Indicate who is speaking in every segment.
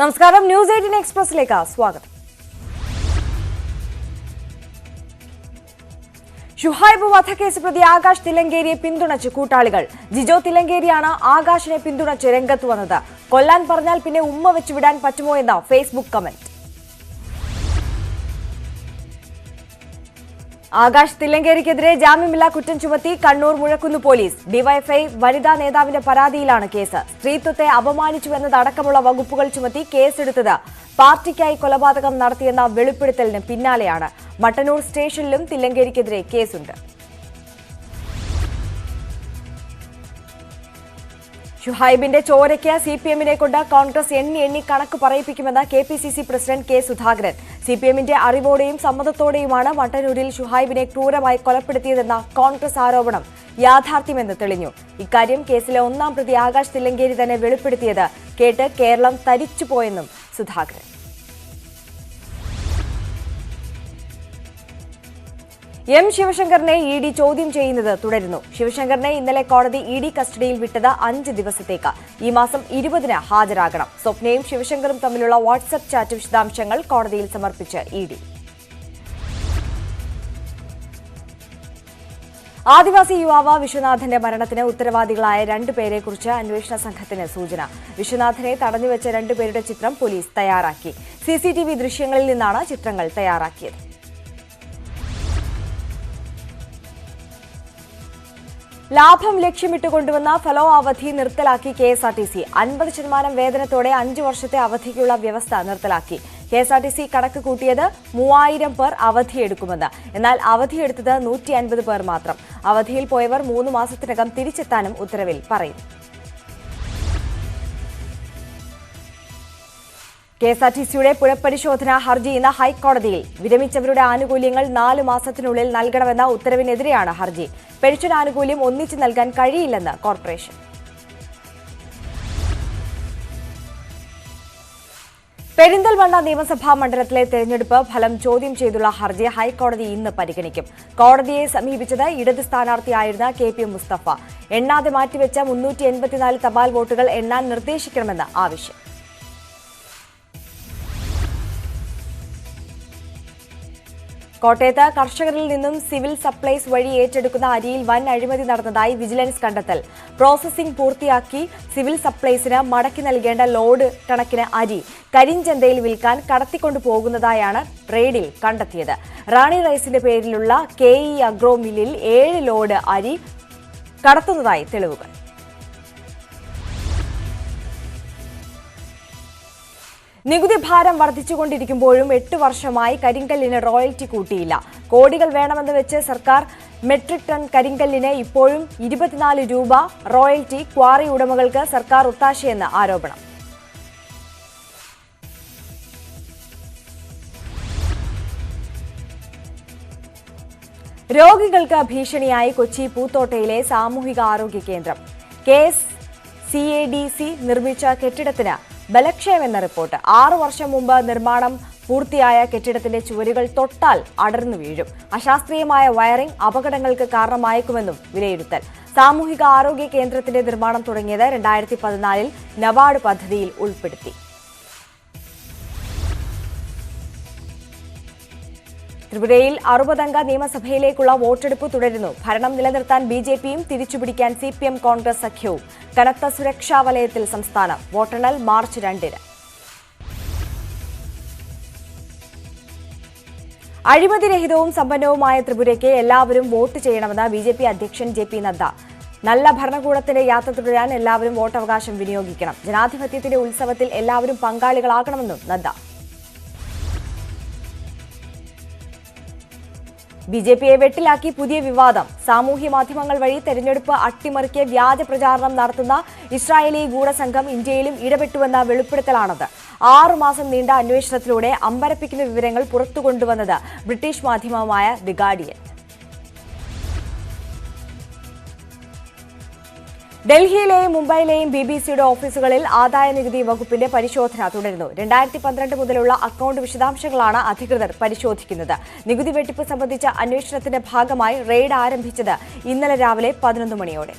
Speaker 1: നമസ്കാരം, ന്യൂസ് 18 എക്സ്പ്രസിലേക്ക് സ്വാഗതം. ഷുഹൈബ് വധക്കേസ് പ്രതി ആകാശ് തില്ലങ്കേരിയെ പിന്തുണച്ച് കൂട്ടാളികൾ. ജിജോ തില്ലങ്കേരിയാണ് ആകാശിനെ പിന്തുണച്ച് രംഗത്ത് വന്നത്. കൊല്ലാൻ പറഞ്ഞാൽ പിന്നെ ഉമ്മ വെച്ച് വിടാൻ പറ്റുമോ എന്ന ഫേസ്ബുക്ക് കമന്റ്. ആകാശ് തില്ലങ്കേരിക്കെതിരെ ജാമ്യമില്ലാ കുറ്റം ചുമത്തി കണ്ണൂർ മുഴക്കുന്ന് പോലീസ്. ഡിവൈഎഫ്ഐ വനിതാ നേതാവിന്റെ പരാതിയിലാണ് കേസ്. സ്ത്രീത്വത്തെ അപമാനിച്ചുവെന്നതടക്കമുള്ള വകുപ്പുകൾ ചുമത്തി കേസെടുത്തത് പാർട്ടിക്കായി കൊലപാതകം നടത്തിയെന്ന വെളിപ്പെടുത്തലിന് പിന്നാലെയാണ്. മട്ടന്നൂർ സ്റ്റേഷനിലും തില്ലങ്കേരിക്കെതിരെ കേസുണ്ട്. ഷുഹൈബിന്റെ ചോരയ്ക്ക് സിപിഎമ്മിനെ കൊണ്ട് കോൺഗ്രസ് എണ്ണി കണക്ക് പറയിപ്പിക്കുമെന്ന് കെപിസിസി പ്രസിഡന്റ് കെ സുധാകരൻ. സിപിഎമ്മിന്റെ അറിവോടെയും സമ്മതത്തോടെയുമാണ് മട്ടന്നൂരിൽ ഷുഹൈബിനെ ക്രൂരമായി കൊലപ്പെടുത്തിയതെന്ന കോൺഗ്രസ് ആരോപണം യാഥാർത്ഥ്യമെന്ന് തെളിഞ്ഞു. ഇക്കാര്യം കേസിലെ ഒന്നാം പ്രതി ആകാശ് തില്ലങ്കേരി തന്നെ വെളിപ്പെടുത്തിയത് കേട്ട് കേരളം തരിച്ചുപോയെന്നും സുധാകരൻ. എം ശിവശങ്കറിനെ ഇഡി ചോദ്യം ചെയ്യുന്നത് തുടരുന്നു. ശിവശങ്കറിനെ ഇന്നലെ കോടതി ഇഡി കസ്റ്റഡിയിൽ വിട്ടത് 5 ദിവസത്തേക്ക്. ഈ മാസം 20-ന് ഹാജരാകണം. സ്വപ്നയും ശിവശങ്കറും തമ്മിലുള്ള വാട്സ്ആപ്പ് ചാറ്റ് വിശദാംശങ്ങൾ കോടതിയിൽ സമർപ്പിച്ച് ഇഡി. ആദിവാസി യുവാവ് വിശ്വനാഥന്റെ മരണത്തിന് ഉത്തരവാദികളായ 2 പേരെക്കുറിച്ച് അന്വേഷണ സംഘത്തിന് സൂചന. വിശ്വനാഥനെ തടഞ്ഞുവെച്ച 2 പേരുടെ ചിത്രം പോലീസ് തയ്യാറാക്കി. സിസിടിവി ദൃശ്യങ്ങളിൽ നിന്നാണ് ചിത്രങ്ങൾ തയ്യാറാക്കിയത്. ലാഭം ലക്ഷ്യമിട്ട് കൊണ്ടുവന്ന ഫലോ അവധി നിർത്തലാക്കി KSRTC. 50% വേതനത്തോടെ 5 വർഷത്തെ അവധിക്കുള്ള വ്യവസ്ഥ നിർത്തലാക്കി. KSRTC കണക്ക് കൂട്ടിയത് 3000 പേർ അവധിയെടുക്കുമെന്ന്. എന്നാൽ അവധിയെടുത്തത് 150 പേർ മാത്രം. അവധിയിൽ പോയവർ 3 മാസത്തിനകം തിരിച്ചെത്താനും ഉത്തരവിൽ പറയുന്നു. KSRTCയുടെ പുനഃപരിശോധനാ ഹർജി ഇന്ന് ഹൈക്കോടതിയിൽ. വിരമിച്ചവരുടെ ആനുകൂല്യങ്ങൾ 4 മാസത്തിനുള്ളിൽ നൽകണമെന്ന ഉത്തരവിനെതിരെയാണ് ഹർജി. പെൻഷൻ ആനുകൂല്യം ഒന്നിച്ച് നൽകാൻ കഴിയില്ലെന്ന് കോർപ്പറേഷൻ. പെരിന്തൽമണ്ണ നിയമസഭാ മണ്ഡലത്തിലെ തെരഞ്ഞെടുപ്പ് ഫലം ചോദ്യം ചെയ്തുള്ള ഹർജി ഹൈക്കോടതി ഇന്ന് പരിഗണിക്കും. കോടതിയെ സമീപിച്ചത് ഇടത് സ്ഥാനാർത്ഥിയായിരുന്ന KP മുസ്തഫ. എണ്ണാതെ മാറ്റിവെച്ച 384 തപാൽ വോട്ടുകൾ എണ്ണാൻ നിർദ്ദേശിക്കണമെന്ന് ആവശ്യം. കോട്ടയത്ത് കർഷകരിൽ നിന്നും സിവിൽ സപ്ലൈസ് വഴി ഏറ്റെടുക്കുന്ന അരിയിൽ വൻ അഴിമതി നടന്നതായി വിജിലൻസ് കണ്ടെത്തൽ. പ്രോസസിംഗ് പൂർത്തിയാക്കി സിവിൽ സപ്ലൈസിന് മടക്കി നൽകേണ്ട ലോഡ് കണക്കിന് അരി കരിഞ്ചന്തയിൽ വിൽക്കാൻ കടത്തിക്കൊണ്ടുപോകുന്നതായാണ് റെയ്ഡിൽ കണ്ടെത്തിയത്. റാണി റൈസിന്റെ പേരിലുള്ള KE അഗ്രോ മില്ലിൽ 7 ലോഡ് അരി കടത്തുന്നതായി തെളിവുകൾ. നികുതി ഭാരം വർദ്ധിച്ചുകൊണ്ടിരിക്കുമ്പോഴും 8 വർഷമായി കരിങ്കല്ലിന് റോയൽറ്റി കൂട്ടിയില്ല. കോടികൾ വേണമെന്ന് വെച്ച് സർക്കാർ മെട്രിക് ടൺ കരിങ്കല്ലിന് ഇപ്പോഴും 24 രൂപ റോയൽറ്റി. ക്വാറി ഉടമകൾക്ക് സർക്കാർ ഒത്താശയെന്ന് ആരോപണം. രോഗികൾക്ക് ഭീഷണിയായി കൊച്ചി പൂത്തോട്ടയിലെ സാമൂഹികാരോഗ്യ കേന്ദ്രം. KSCADC നിർമ്മിച്ച കെട്ടിടത്തിന് ബലക്ഷയമെന്ന റിപ്പോർട്ട്. 6 വർഷം മുമ്പ് നിർമ്മാണം പൂർത്തിയായ കെട്ടിടത്തിന്റെ ചുവരുകൾ തൊട്ടാൽ അടർന്നു വീഴും. അശാസ്ത്രീയമായ വയറിംഗ് അപകടങ്ങൾക്ക് കാരണമായേക്കുമെന്നും വിലയിരുത്തൽ. സാമൂഹിക ആരോഗ്യ കേന്ദ്രത്തിന്റെ നിർമ്മാണം തുടങ്ങിയത് 2014-ൽ നബാർഡ് പദ്ധതിയിൽ ഉൾപ്പെടുത്തി. ത്രിപുരയിൽ 60-അംഗ നിയമസഭയിലേക്കുള്ള വോട്ടെടുപ്പ് തുടരുന്നു. ഭരണം നിലനിർത്താൻ BJPയും തിരിച്ചുപിടിക്കാൻ CPM കോൺഗ്രസ് സഖ്യവും. കനത്ത സുരക്ഷാ വലയത്തിൽ സംസ്ഥാനം. വോട്ടെണ്ണൽ മാർച്ച് 2-ന്. അഴിമതിരഹിതവും സമ്പന്നവുമായ ത്രിപുരയ്ക്ക് എല്ലാവരും വോട്ട് ചെയ്യണമെന്ന് BJP അധ്യക്ഷൻ JP നദ്ദ. നല്ല ഭരണകൂടത്തിന്റെ യാത്ര തുടരാൻ എല്ലാവരും വോട്ടവകാശം വിനിയോഗിക്കണം. ജനാധിപത്യത്തിന്റെ ഉത്സവത്തിൽ എല്ലാവരും പങ്കാളികളാകണമെന്നും നദ്ദ. BJPയെ വെട്ടിലാക്കി പുതിയ വിവാദം. സാമൂഹ്യ മാധ്യമങ്ങൾ വഴി തെരഞ്ഞെടുപ്പ് അട്ടിമറിക്ക് വ്യാജ പ്രചാരണം നടത്തുന്ന ഇസ്രായേലി ഗൂഢസംഘം ഇന്ത്യയിലും ഇടപെട്ടുവെന്ന വെളിപ്പെടുത്തലാണത്. 6 മാസം നീണ്ട അന്വേഷണത്തിലൂടെ അമ്പരപ്പിക്കുന്ന വിവരങ്ങൾ പുറത്തുകൊണ്ടുവന്നത് ബ്രിട്ടീഷ് മാധ്യമമായ ദി ഗാർഡിയൻ. ഡൽഹിയിലെയും മുംബൈയിലെയും BBCയുടെ ഓഫീസുകളിൽ ആദായനികുതി വകുപ്പിന്റെ പരിശോധന തുടരുന്നു. 2012 മുതലുള്ള അക്കൌണ്ട് വിശദാംശങ്ങളാണ് അധികൃതർ പരിശോധിക്കുന്നത്. നികുതി വെട്ടിപ്പ് സംബന്ധിച്ച അന്വേഷണത്തിന്റെ ഭാഗമായി റെയ്ഡ് ആരംഭിച്ചത് ഇന്നലെ രാവിലെ 11 മണിയോടെ.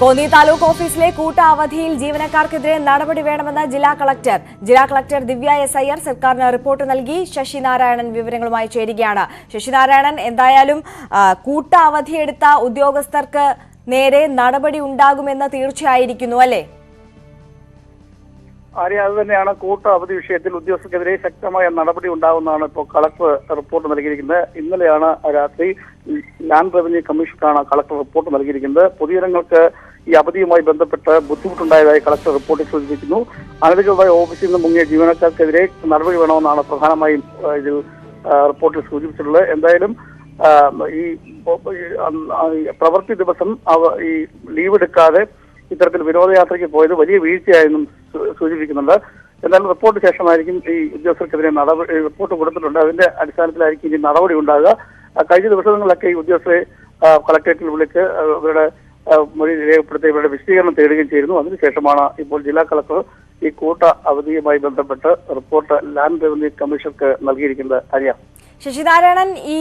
Speaker 1: കോന്നി താലൂക്ക് ഓഫീസിലെ കൂട്ട അവധിയിൽ ജീവനക്കാർക്കെതിരെ നടപടി വേണമെന്ന് ജില്ലാ കളക്ടർ. ജില്ലാ കളക്ടർ ദിവ്യ എസ് അയ്യർ സർക്കാരിന് റിപ്പോർട്ട് നൽകി. ശശിനാരായണൻ വിവരങ്ങളുമായി ചേരുകയാണ്. ശശിനാരായണൻ, എന്തായാലും കൂട്ട അവധിയെടുത്ത ഉദ്യോഗസ്ഥർക്ക് നേരെ നടപടി ഉണ്ടാകുമെന്ന് തീർച്ചയായിരിക്കുന്നു അല്ലേ?
Speaker 2: ആര്യ, അത് തന്നെയാണ്. കൂട്ട അവധി വിഷയത്തിൽ ഉദ്യോഗസ്ഥർക്കെതിരെ ശക്തമായ നടപടി ഉണ്ടാകുമെന്നാണ് ഇപ്പോൾ കളക്ടർ റിപ്പോർട്ട് നൽകിയിരിക്കുന്നത്. ഇന്നലെയാണ് രാത്രി ലാൻഡ് റവന്യൂ കമ്മീഷണറാണ് കളക്ടർ റിപ്പോർട്ട് നൽകിയിരിക്കുന്നത്. പൊതുജനങ്ങൾക്ക് ഈ അവധിയുമായി ബന്ധപ്പെട്ട് ബുദ്ധിമുട്ടുണ്ടായതായി കളക്ടർ റിപ്പോർട്ടിൽ സൂചിപ്പിക്കുന്നു. അനധികൃതമായി ഓഫീസിൽ നിന്ന് മുങ്ങിയ ജീവനക്കാർക്കെതിരെ നടപടി വേണമെന്നാണ് പ്രധാനമായും ഇതിൽ റിപ്പോർട്ടിൽ സൂചിപ്പിച്ചിട്ടുള്ളത്. എന്തായാലും ഈ പ്രവൃത്തി ദിവസം ഈ ലീവ് എടുക്കാതെ ഇത്തരത്തിൽ വിനോദയാത്രയ്ക്ക് പോയത് വലിയ വീഴ്ചയായെന്നും സൂചിപ്പിക്കുന്നുണ്ട്. എന്നാൽ റിപ്പോർട്ട് ശേഷമായിരിക്കും ഈ ഉദ്യോഗസ്ഥർക്കെതിരെ റിപ്പോർട്ട് കൊടുത്തിട്ടുണ്ട്. അതിന്റെ അടിസ്ഥാനത്തിലായിരിക്കും ഇനി നടപടി ഉണ്ടാകുക. കഴിഞ്ഞ ദിവസങ്ങളിലൊക്കെ ഈ ഉദ്യോഗസ്ഥരെ കളക്ടറേറ്റിൽ വിളിച്ച് അവരുടെ മൊഴി രേഖപ്പെടുത്തി ഇവരുടെ വിശദീകരണം തേടുകയും ചെയ്തിരുന്നു. അതിനുശേഷമാണ് ഇപ്പോൾ ജില്ലാ കളക്ടർ ഈ കൂട്ട അവധിയുമായി ബന്ധപ്പെട്ട് റിപ്പോർട്ട് ലാൻഡ് റവന്യൂ കമ്മീഷണർക്ക് നൽകിയിരിക്കുന്നത്. അറിയാം
Speaker 1: ശശിനാരായണൻ, ഈ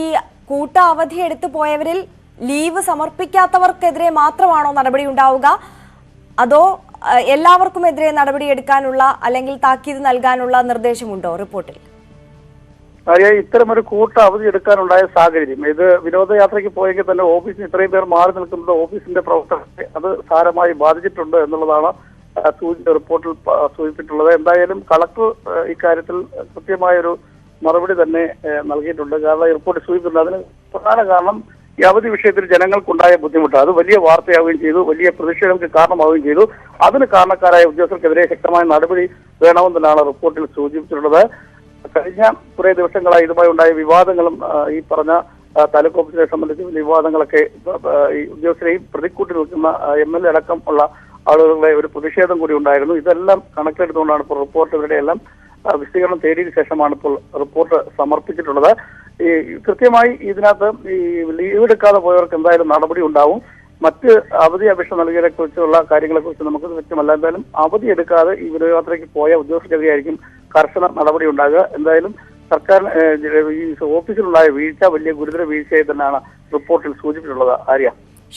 Speaker 1: കൂട്ട അവധി എടുത്തു പോയവരിൽ ലീവ് സമർപ്പിക്കാത്തവർക്കെതിരെ മാത്രമാണോ നടപടി ഉണ്ടാവുക, അതോ എല്ലാവർക്കുമെതിരെ നടപടിയെടുക്കാനുള്ള അല്ലെങ്കിൽ താക്കീത് നൽകാനുള്ള നിർദ്ദേശമുണ്ടോ റിപ്പോർട്ടിൽ?
Speaker 2: ഇത്തരമൊരു കൂട്ട അവധി എടുക്കാനുണ്ടായ സാഹചര്യം, ഇത് വിനോദയാത്രയ്ക്ക് പോയെങ്കിൽ തന്നെ ഓഫീസിന് ഇത്രയും പേർ മാറി നിൽക്കുന്നത് ഓഫീസിന്റെ പ്രവർത്തനത്തെ അത് സാരമായി ബാധിച്ചിട്ടുണ്ട് എന്നുള്ളതാണ് റിപ്പോർട്ടിൽ സൂചിപ്പിച്ചിട്ടുള്ളത്. എന്തായാലും കളക്ടർ ഇക്കാര്യത്തിൽ കൃത്യമായൊരു മറുപടി തന്നെ നൽകിയിട്ടുണ്ട്. കാരണം ഈ റിപ്പോർട്ട് സൂചിപ്പിച്ചിട്ടുണ്ട്. അതിന് പ്രധാന കാരണം ഈ അവധി വിഷയത്തിൽ ജനങ്ങൾക്കുണ്ടായ ബുദ്ധിമുട്ട് അത് വലിയ വാർത്തയാവുകയും ചെയ്തു, വലിയ പ്രതിഷേധങ്ങൾക്ക് കാരണമാവുകയും ചെയ്തു. അതിന് കാരണക്കാരായ ഉദ്യോഗസ്ഥർക്കെതിരെ ശക്തമായ നടപടി വേണമെന്നാണ് റിപ്പോർട്ടിൽ സൂചിപ്പിച്ചിട്ടുള്ളത്. കഴിഞ്ഞ കുറെ ദിവസങ്ങളായി ഇതുമായി ഉണ്ടായ വിവാദങ്ങളും ഈ പറഞ്ഞ താലൂക്ക് ഓഫീസിനെ സംബന്ധിച്ച വിവാദങ്ങളൊക്കെ ഈ ഉദ്യോഗസ്ഥരെയും പ്രതിക്കൂട്ടി നിൽക്കുന്ന MLA അടക്കം ഉള്ള ആളുകളുടെ ഒരു പ്രതിഷേധം കൂടി ഉണ്ടായിരുന്നു. ഇതെല്ലാം കണക്കിലെടുത്തുകൊണ്ടാണ് ഇപ്പോൾ റിപ്പോർട്ട് ഇവരുടെ എല്ലാം വിശദീകരണം തേടിയതിനു ശേഷമാണ് ഇപ്പോൾ റിപ്പോർട്ട് സമർപ്പിച്ചിട്ടുള്ളത്. ഈ കൃത്യമായി ഇതിനകത്ത് ഈ ലീവ് എടുക്കാതെ പോയവർക്ക് എന്തായാലും നടപടി ഉണ്ടാവും. മറ്റ് അവധി അപേക്ഷ നൽകിയതിനെ കുറിച്ചുള്ള കാര്യങ്ങളെ കുറിച്ച് നമുക്ക് വ്യക്തമല്ല. എന്തായാലും അവധി എടുക്കാതെ ഈ വിനോദയാത്രയ്ക്ക് പോയ ഉദ്യോഗസ്ഥർക്കെതിരെയായിരിക്കും കർശന നടപടി ഉണ്ടാകുക. എന്തായാലും സർക്കാർ ഈ ഓഫീസിലുണ്ടായ വീഴ്ച വലിയ ഗുരുതര വീഴ്ചയായി തന്നെയാണ് റിപ്പോർട്ടിൽ സൂചിപ്പിച്ചിട്ടുള്ളത്. ആര്യ,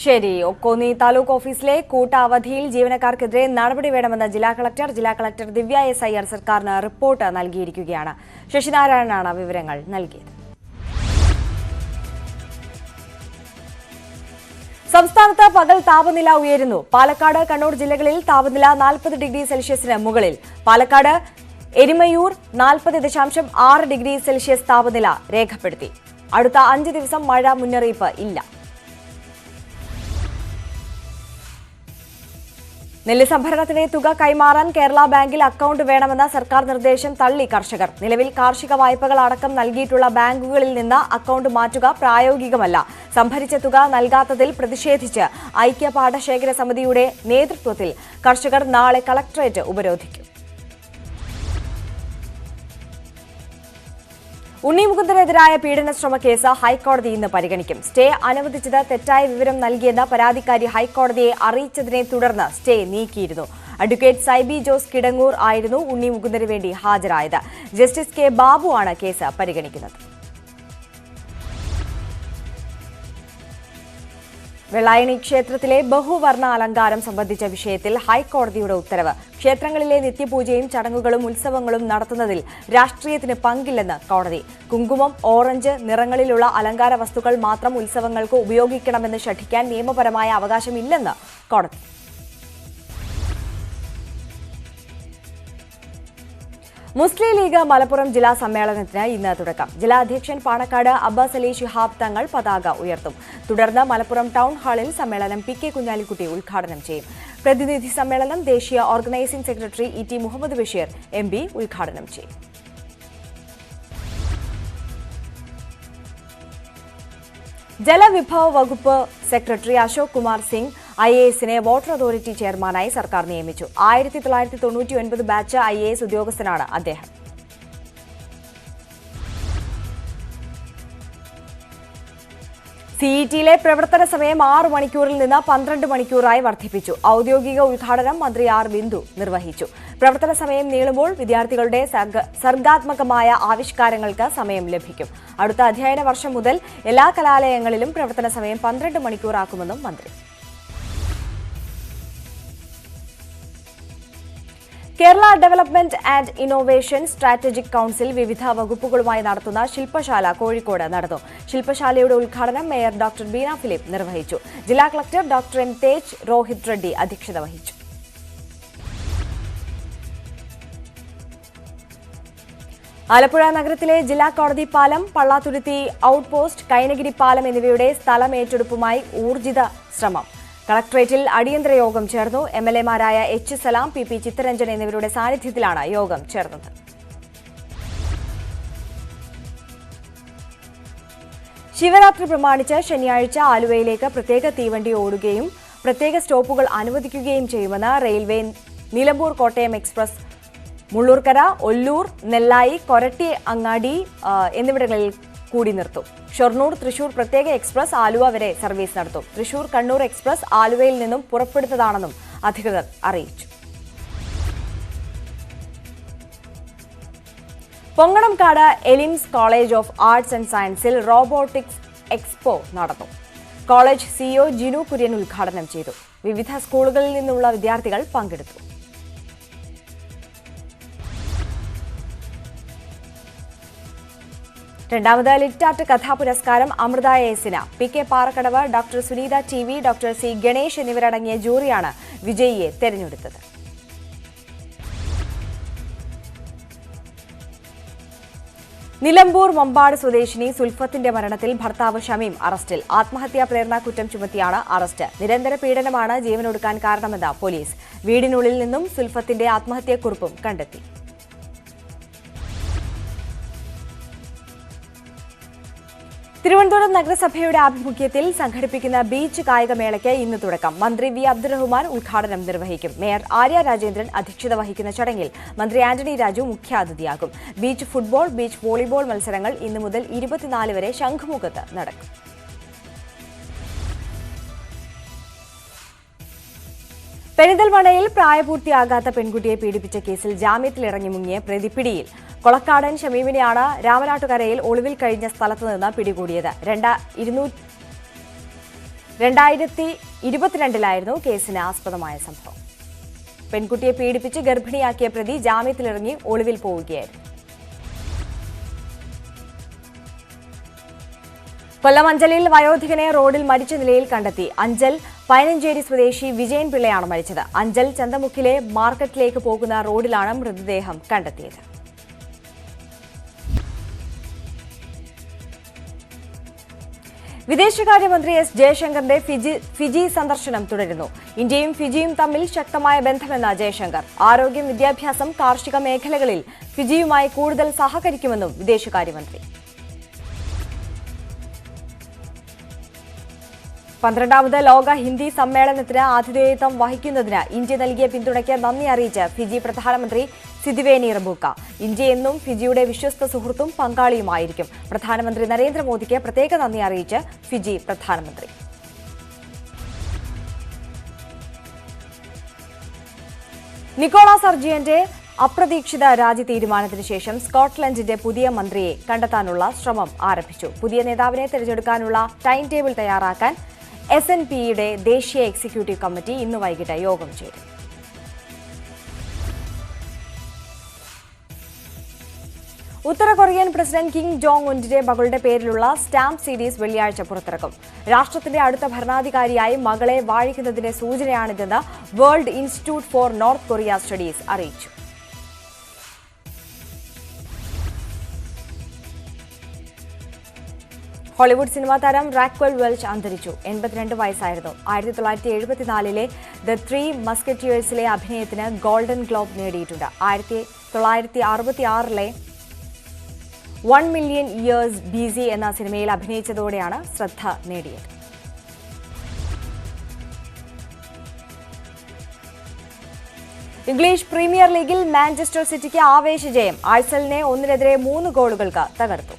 Speaker 1: ശരി. കോന്നി താലൂക്ക് ഓഫീസിലെ കൂട്ട അവധിയിൽ ജീവനക്കാർക്കെതിരെ നടപടി വേണമെന്ന് ജില്ലാ കളക്ടർ ദിവ്യ എസ് അയ്യർ സർക്കാരിന് റിപ്പോർട്ട് നൽകിയിരിക്കുകയാണ്. ശശിനാരായണനാണ് വിവരങ്ങൾ നൽകിയത്. സംസ്ഥാനത്ത് പകൽ താപനില ഉയരുന്നു. പാലക്കാട്, കണ്ണൂർ ജില്ലകളിൽ താപനില 40 ഡിഗ്രി സെൽഷ്യസിന് മുകളിൽ. പാലക്കാട് എരുമയൂർ 40.6 ഡിഗ്രി സെൽഷ്യസ് താപനില രേഖപ്പെടുത്തി. അടുത്ത 5 ദിവസം മഴ മുന്നറിയിപ്പ് ഇല്ല. നെല്ല് സംഭരണത്തിന് തുക കൈമാറാൻ കേരള ബാങ്കിൽ അക്കൗണ്ട് വേണമെന്ന സർക്കാർ നിർദ്ദേശം തള്ളി കർഷകർ. നിലവിൽ കാർഷിക വായ്പകൾ അടക്കം നൽകിയിട്ടുള്ള ബാങ്കുകളിൽ നിന്ന് അക്കൗണ്ട് മാറ്റുക പ്രായോഗികമല്ല. സംഭരിച്ച തുക നൽകാത്തതിൽ പ്രതിഷേധിച്ച് ഐക്യ പാടശേഖര സമിതിയുടെ നേതൃത്വത്തിൽ കർഷകർ നാളെ കളക്ടറേറ്റ് ഉപരോധിക്കും. ഉണ്ണി മുകുന്ദനെതിരായ പീഡനശ്രമ കേസ് ഹൈക്കോടതി ഇന്ന് പരിഗണിക്കും. സ്റ്റേ അനുവദിച്ചത് തെറ്റായ വിവരം നൽകിയെന്ന് പരാതിക്കാരി ഹൈക്കോടതിയെ അറിയിച്ചതിനെ തുടർന്ന് സ്റ്റേ നീക്കിയിരുന്നു. അഡ്വക്കേറ്റ് സൈബി ജോസ് കിടങ്ങൂർ ആയിരുന്നു ഉണ്ണി മുകുന്ദന് വേണ്ടി ഹാജരായത്. ജസ്റ്റിസ് കെ ബാബു ആണ് കേസ് പരിഗണിക്കുന്നത്. വെള്ളായണി ക്ഷേത്രത്തിലെ ബഹുവർണ്ണ അലങ്കാരം സംബന്ധിച്ച വിഷയത്തിൽ ഹൈക്കോടതിയുടെ ഉത്തരവ്. ക്ഷേത്രങ്ങളിലെ നിത്യപൂജയും ചടങ്ങുകളും ഉത്സവങ്ങളും നടത്തുന്നതിൽ രാഷ്ട്രീയത്തിന് പങ്കില്ലെന്ന് കോടതി. കുങ്കുമം, ഓറഞ്ച് നിറങ്ങളിലുള്ള അലങ്കാര വസ്തുക്കൾ മാത്രം ഉത്സവങ്ങൾക്ക് ഉപയോഗിക്കണമെന്ന് ശഠിക്കാൻ നിയമപരമായ അവകാശമില്ലെന്ന് കോടതി. മുസ്ലിം ലീഗ് മലപ്പുറം ജില്ലാ സമ്മേളനത്തിന് ഇന്ന് തുടക്കം. ജില്ലാ അധ്യക്ഷൻ പാണക്കാട് അബ്ബാസ് അലി ശിഹാബ് തങ്ങൾ പതാക ഉയർത്തും. തുടർന്ന് മലപ്പുറം ടൗൺ ഹാളിൽ സമ്മേളനം PK കുഞ്ഞാലിക്കുട്ടി ഉദ്ഘാടനം ചെയ്യും. പ്രതിനിധി സമ്മേളനം ദേശീയ organising secretary ET Muhammad Basheer MP ഉദ്ഘാടനം ചെയ്യും. ജലവിഭവ വകുപ്പ് സെക്രട്ടറി അശോക് കുമാർ സിംഗ് IASനെ വാട്ടർ അതോറിറ്റി ചെയർമാനായി സർക്കാർ നിയമിച്ചു. 1999 ബാച്ച് IAS ഉദ്യോഗസ്ഥനാണ് അദ്ദേഹം. CETയിലെ പ്രവർത്തന സമയം 6 മണിക്കൂറിൽ നിന്ന് 12 മണിക്കൂറായി വർദ്ധിപ്പിച്ചു. ഔദ്യോഗിക ഉദ്ഘാടനം മന്ത്രി R ബിന്ദു നിർവഹിച്ചു. പ്രവർത്തന സമയം നീളുമ്പോൾ വിദ്യാർത്ഥികളുടെ സർഗാത്മകമായ ആവിഷ്കാരങ്ങൾക്ക് സമയം ലഭിക്കും. അടുത്ത അധ്യയന വർഷം മുതൽ എല്ലാ കലാലയങ്ങളിലും പ്രവർത്തന സമയം 12 മണിക്കൂറാക്കുമെന്നും മന്ത്രി. Kerala development and innovation strategic council വിവിധ വകുപ്പുകളുമായി നടത്തുന്ന ശില്പശാല കോഴിക്കോട് നടന്നു. ശില്പശാലയുടെ ഉദ്ഘാടനം മേയർ ഡോക്ടർ ബീന ഫിലിപ്പ് നിർവഹിച്ചു. ജില്ലാ collector doctor N Tej Rohit Reddy അധ്യക്ഷത വഹിച്ചു. ആലപ്പുഴ നഗരത്തിലെ ജില്ലാ കോടതി പാലം, പള്ളാത്തുരുത്തി ഔട്ട് പോസ്റ്റ്, കൈനഗിരി പാലം എന്നിവയുടെ സ്ഥലമേറ്റെടുപ്പുമായി ഊർജിത ശ്രമം. കളക്ടറേറ്റിൽ അടിയന്തര യോഗം ചേർന്നു. എംഎൽഎമാരായ എച്ച് സലാം, പി പി ചിത്തരഞ്ജൻ എന്നിവരുടെ സാന്നിധ്യത്തിലാണ് യോഗം ചേർന്നത്. ശിവരാത്രി പ്രമാണിച്ച് ശനിയാഴ്ച ആലുവയിലേക്ക് പ്രത്യേക തീവണ്ടി ഓടുകയും പ്രത്യേക സ്റ്റോപ്പുകൾ അനുവദിക്കുകയും ചെയ്യുമെന്ന് റെയിൽവേ നിലമ്പൂർ കോട്ടയം എക്സ്പ്രസ് മുള്ളൂർക്കര, ഒല്ലൂർ, നെല്ലായി, കൊരട്ടി, അങ്ങാടി എന്നിവിടങ്ങളിൽ കൂടി നിർത്തും. ഷൊർണൂർ തൃശൂർ പ്രത്യേക എക്സ്പ്രസ് ആലുവ വരെ സർവീസ് നടത്തും. തൃശൂർ കണ്ണൂർ എക്സ്പ്രസ് ആലുവയിൽ നിന്നും പുറപ്പെടുന്നതാണെന്നും അധികൃതർ അറിയിച്ചു. Ponganamkad എലിംസ് college of arts and സയൻസിൽ റോബോട്ടിക്സ് എക്സ്പോ നടന്നു. കോളേജ് സിഇഒ ജിനു കുര്യൻ ഉദ്ഘാടനം ചെയ്തു. വിവിധ സ്കൂളുകളിൽ നിന്നുള്ള വിദ്യാർത്ഥികൾ പങ്കെടുത്തു. രണ്ടാമത് ലിറ്റാറ്റ് കഥാപുരസ്കാരം അമൃത എസിന്. P K Parakkadavu, doctor Suneetha T V, doctor C Ganesh എന്നിവരടങ്ങിയ ജൂറിയാണ് വിജയിയെ തെരഞ്ഞെടുത്തത്. നിലമ്പൂർ മമ്പാട് സ്വദേശിനി സുൽഫത്തിന്റെ മരണത്തിൽ ഭർത്താവ് ഷമീം അറസ്റ്റിൽ. ആത്മഹത്യാ പ്രേരണ കുറ്റം ചുമത്തിയാണ് അറസ്റ്റ്. നിരന്തര പീഡനമാണ് ജീവനൊടുക്കാൻ കാരണമെന്ന് പോലീസ്. വീടിനുള്ളിൽ നിന്നും സുൽഫത്തിന്റെ ആത്മഹത്യാക്കുറിപ്പും കണ്ടെത്തി. തിരുവനന്തപുരം നഗരസഭയുടെ ആഭിമുഖ്യത്തിൽ സംഘടിപ്പിക്കുന്ന ബീച്ച് കായികമേളയ്ക്ക് ഇന്ന് തുടക്കം. മന്ത്രി വി അബ്ദുറഹ്മാൻ ഉദ്ഘാടനം നിർവഹിക്കും. മേയർ ആര്യ രാജേന്ദ്രൻ അധ്യക്ഷത വഹിക്കുന്ന ചടങ്ങിൽ മന്ത്രി ആന്റണി രാജു മുഖ്യാതിഥിയാകും. ബീച്ച് ഫുട്ബോൾ, ബീച്ച് വോളിബോൾ മത്സരങ്ങൾ ഇന്നു മുതൽ 24 വരെ ശംഖുമുഖത്ത് നടക്കും. പെരിന്തൽമണ്ണയിൽ പ്രായപൂർത്തിയാകാത്ത പെൺകുട്ടിയെ പീഡിപ്പിച്ച കേസിൽ ജാമ്യത്തിലിറങ്ങി മുങ്ങിയ പ്രതി പിടിയിൽ. കൊളക്കാടൻ ഷമീമിനെയാണ് രാമനാട്ടുകരയിൽ ഒളിവിൽ കഴിഞ്ഞ സ്ഥലത്ത് നിന്ന് പിടികൂടിയത്. 2022 കേസിന് ആസ്പദമായ സംഭവം. പെൺകുട്ടിയെ പീഡിപ്പിച്ച് ഗർഭിണിയാക്കിയ പ്രതി ജാമ്യത്തിലിറങ്ങി ഒളിവിൽ പോവുകയായിരുന്നു. കൊല്ലം അഞ്ചലിൽ വയോധികനെ റോഡിൽ മരിച്ച നിലയിൽ കണ്ടെത്തി. അഞ്ചൽ പയനഞ്ചേരി സ്വദേശി വിജയൻ പിള്ളയാണ് മരിച്ചത്. അഞ്ചൽ ചന്തമുക്കിലെ മാർക്കറ്റിലേക്ക് പോകുന്ന റോഡിലാണ് മൃതദേഹം കണ്ടെത്തിയത്. വിദേശകാര്യമന്ത്രി എസ് ജയശങ്കറിന്റെ ഫിജി സന്ദർശനം തുടരുന്നു. ഇന്ത്യയും ഫിജിയും തമ്മിൽ ശക്തമായ ബന്ധമെന്ന ജയശങ്കർ. ആരോഗ്യം, വിദ്യാഭ്യാസം, കാർഷിക മേഖലകളിൽ ഫിജിയുമായി കൂടുതൽ സഹകരിക്കുമെന്നും വിദേശകാര്യമന്ത്രി. 12ാമത് ലോക ഹിന്ദി സമ്മേളനത്തിന് ആതിഥേയത്വം വഹിക്കുന്നതിന് ഇന്ത്യ നൽകിയ പിന്തുണയ്ക്ക് നന്ദി അറിയിച്ച് ഫിജി പ്രധാനമന്ത്രി സിദിവേനി റബൂക്ക. ഇന്ത്യ എന്നും ഫിജിയുടെ വിശ്വസ്ത സുഹൃത്തും പങ്കാളിയുമായിരിക്കും. പ്രധാനമന്ത്രി നരേന്ദ്രമോദിക്ക് പ്രത്യേക നന്ദി അറിയിച്ച് ഫിജി പ്രധാനമന്ത്രി. നിക്കോളാ സർജിയന്റെ അപ്രതീക്ഷിത രാജി തീരുമാനത്തിന് ശേഷം സ്കോട്ട്ലൻഡിന്റെ പുതിയ മന്ത്രിയെ കണ്ടെത്താനുള്ള ശ്രമം ആരംഭിച്ചു. പുതിയ നേതാവിനെ തിരഞ്ഞെടുക്കാനുള്ള ടൈം ടേബിൾ തയ്യാറാക്കാൻ SNPയുടെ ദേശീയ എക്സിക്യൂട്ടീവ് കമ്മിറ്റി ഇന്ന് വൈകിട്ട് യോഗം ചേരും. ഉത്തര കൊറിയൻ പ്രസിഡന്റ് കിം ജോങ് ഉന്നിന്റെ മകളുടെ പേരിലുള്ള സ്റ്റാമ്പ് സീരീസ് വെള്ളിയാഴ്ച പുറത്തിറക്കും. രാഷ്ട്രത്തിന്റെ അടുത്ത ഭരണാധികാരിയായി മകളെ വാഴിക്കുന്നതിന്റെ സൂചനയാണിതെന്ന് world institute for north Korea studies അറിയിച്ചു. ഹോളിവുഡ് സിനിമാ താരം റാക്വെൽ വെൽച്ച് അന്തരിച്ചു. 82 വയസ്സായിരുന്നു. 1974 ദ ത്രീ മസ്കറ്റിയേഴ്സിലെ അഭിനയത്തിന് ഗോൾഡൻ ഗ്ലോബ് നേടിയിട്ടുണ്ട്. 1966 1 മില്യൺ ഇയേഴ്സ് BC എന്ന സിനിമയിൽ അഭിനയിച്ചതോടെയാണ് ശ്രദ്ധ നേടിയത്. ഇംഗ്ലീഷ് പ്രീമിയർ ലീഗിൽ മാഞ്ചസ്റ്റർ സിറ്റിക്ക് ആവേശജയം. ആഴ്സണലിനെ 1-3 ഗോളുകൾക്ക് തകർത്തു.